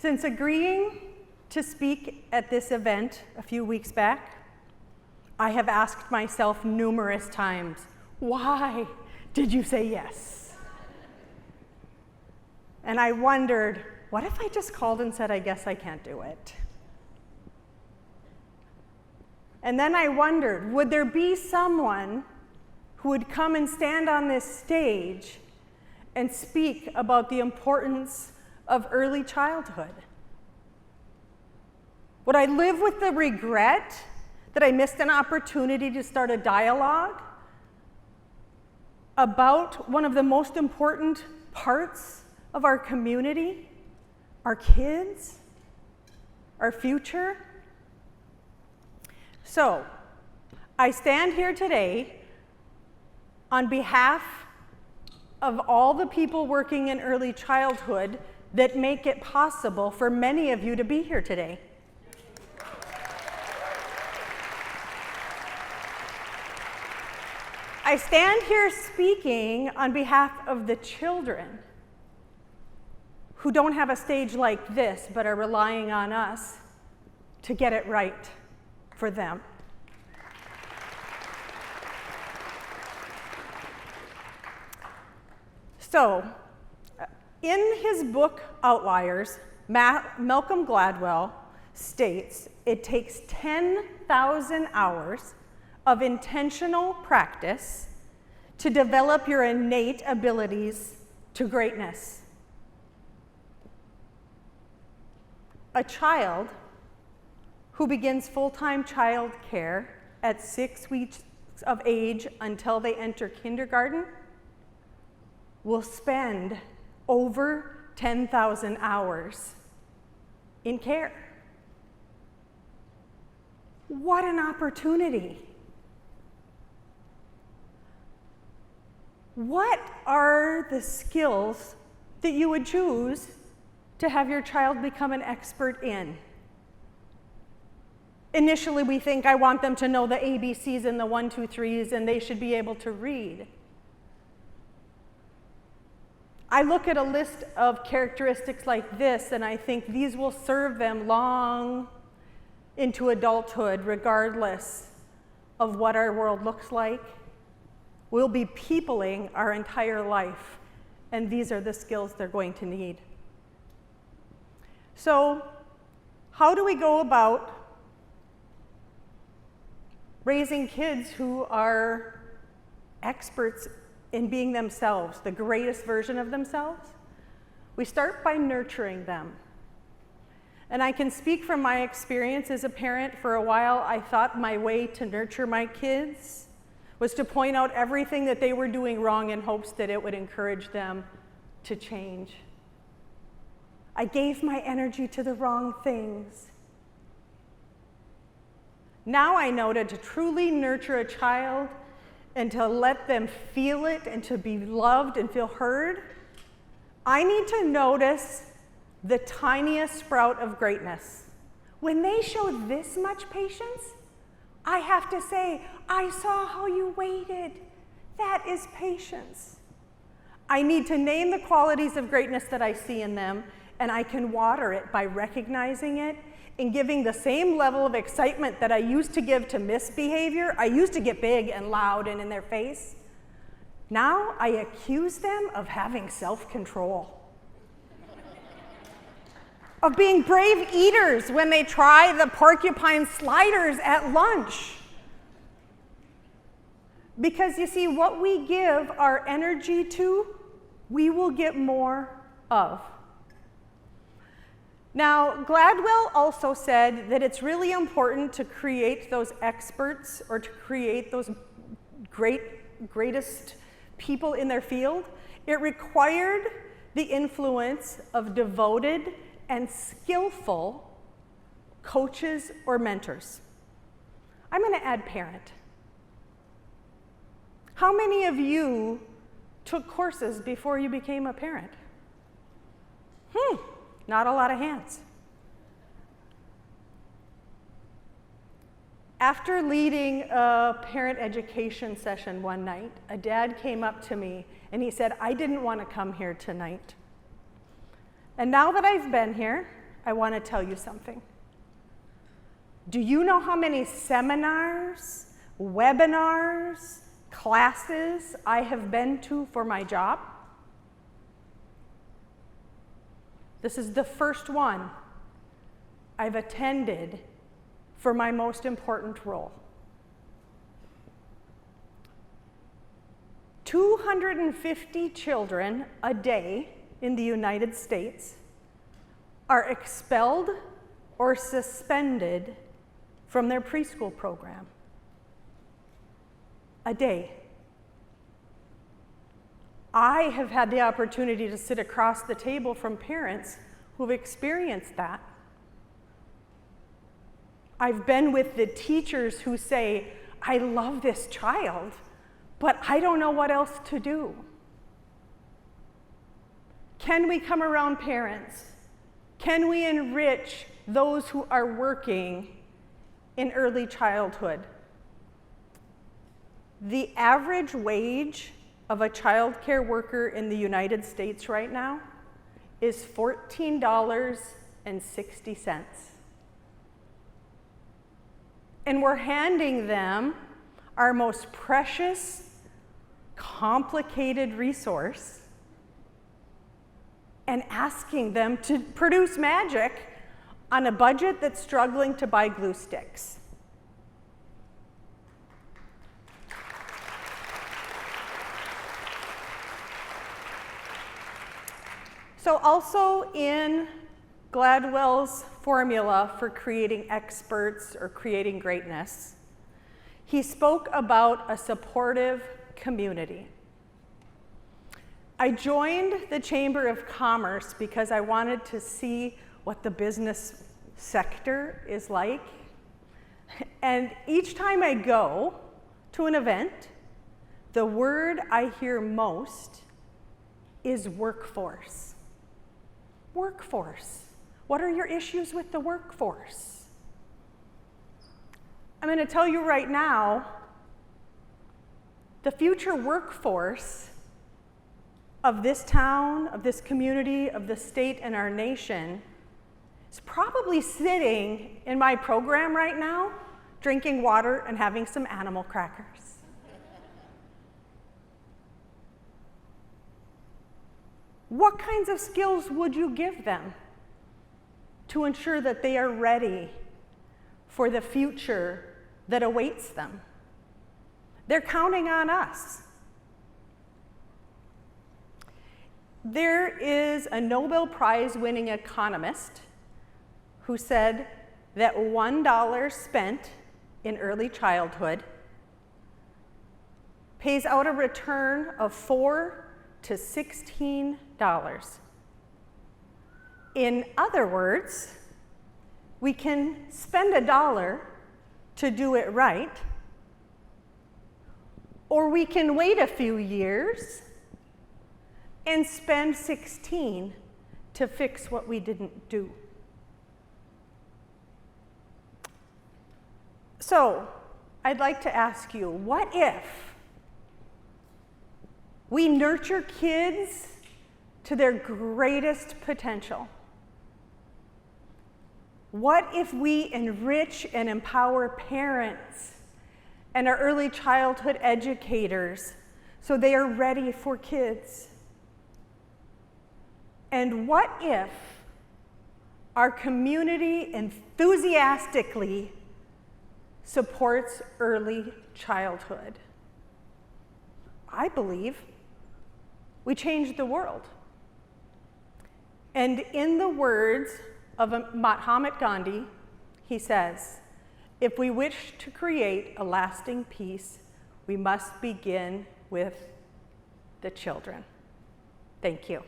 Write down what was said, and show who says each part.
Speaker 1: Since agreeing to speak at this event a few weeks back, I have asked myself numerous times, why did you say yes? And I wondered, what if I just called and said, I guess I can't do it? And then I wondered, would there be someone who would come and stand on this stage and speak about the importance of early childhood? Would I live with the regret that I missed an opportunity to start a dialogue about one of the most important parts of our community, our kids, our future? So, I stand here today on behalf of all the people working in early childhood that make it possible for many of you to be here today. I stand here speaking on behalf of the children who don't have a stage like this but are relying on us to get it right for them. So, in his book Outliers, Malcolm Gladwell states it takes 10,000 hours of intentional practice to develop your innate abilities to greatness. A child who begins full-time child care at 6 weeks of age until they enter kindergarten will spend over 10,000 hours in care. What an opportunity. What are the skills that you would choose to have your child become an expert in? Initially, we think, I want them to know the ABCs and the 1, 2, 3s, and they should be able to read. I look at a list of characteristics like this, and I think these will serve them long into adulthood, regardless of what our world looks like. We'll be peopling our entire life, and these are the skills they're going to need. So, how do we go about raising kids who are experts in being themselves, the greatest version of themselves? We start by nurturing them. And I can speak from my experience as a parent. For a while, I thought my way to nurture my kids was to point out everything that they were doing wrong in hopes that it would encourage them to change. I gave my energy to the wrong things. Now I know that to truly nurture a child and to let them feel it and to be loved and feel heard, I need to notice the tiniest sprout of greatness. When they show this much patience, I have to say, I saw how you waited. That is patience. I need to name the qualities of greatness that I see in them, and I can water it by recognizing it and giving the same level of excitement that I used to give to misbehavior. I used to get big and loud and in their face. Now I accuse them of having self-control, of being brave eaters when they try the porcupine sliders at lunch. Because you see, what we give our energy to, we will get more of. Now, Gladwell also said that it's really important to create those experts or to create those greatest people in their field. It required the influence of devoted and skillful coaches or mentors. I'm going to add parent. How many of you took courses before you became a parent? Not a lot of hands. After leading a parent education session one night, a dad came up to me and he said, I didn't want to come here tonight. And now that I've been here, I want to tell you something. Do you know how many seminars, webinars, classes I have been to for my job? This is the first one I've attended for my most important role. 250 children a day in the United States are expelled or suspended from their preschool program. A day. I have had the opportunity to sit across the table from parents who've experienced that. I've been with the teachers who say, I love this child, but I don't know what else to do. Can we come around parents? Can we enrich those who are working in early childhood? The average wage of a child care worker in the United States right now is $14.60. And we're handing them our most precious, complicated resource and asking them to produce magic on a budget that's struggling to buy glue sticks. So also in Gladwell's formula for creating experts or creating greatness, he spoke about a supportive community. I joined the Chamber of Commerce because I wanted to see what the business sector is like. And each time I go to an event, the word I hear most is workforce. Workforce. What are your issues with the workforce? I'm going to tell you right now, the future workforce of this town, of this community, of the state, and our nation is probably sitting in my program right now, drinking water and having some animal crackers. What kinds of skills would you give them to ensure that they are ready for the future that awaits them? They're counting on us. There is a Nobel Prize-winning economist who said that $1 spent in early childhood pays out a return of $4 to $16. In other words, we can spend $1 to do it right, or we can wait a few years and spend 16 to fix what we didn't do. So, I'd like to ask you, what if we nurture kids to their greatest potential? What if we enrich and empower parents and our early childhood educators so they are ready for kids? And what if our community enthusiastically supports early childhood? I believe we change the world. And in the words of Mahatma Gandhi, he says, if we wish to create a lasting peace, we must begin with the children. Thank you.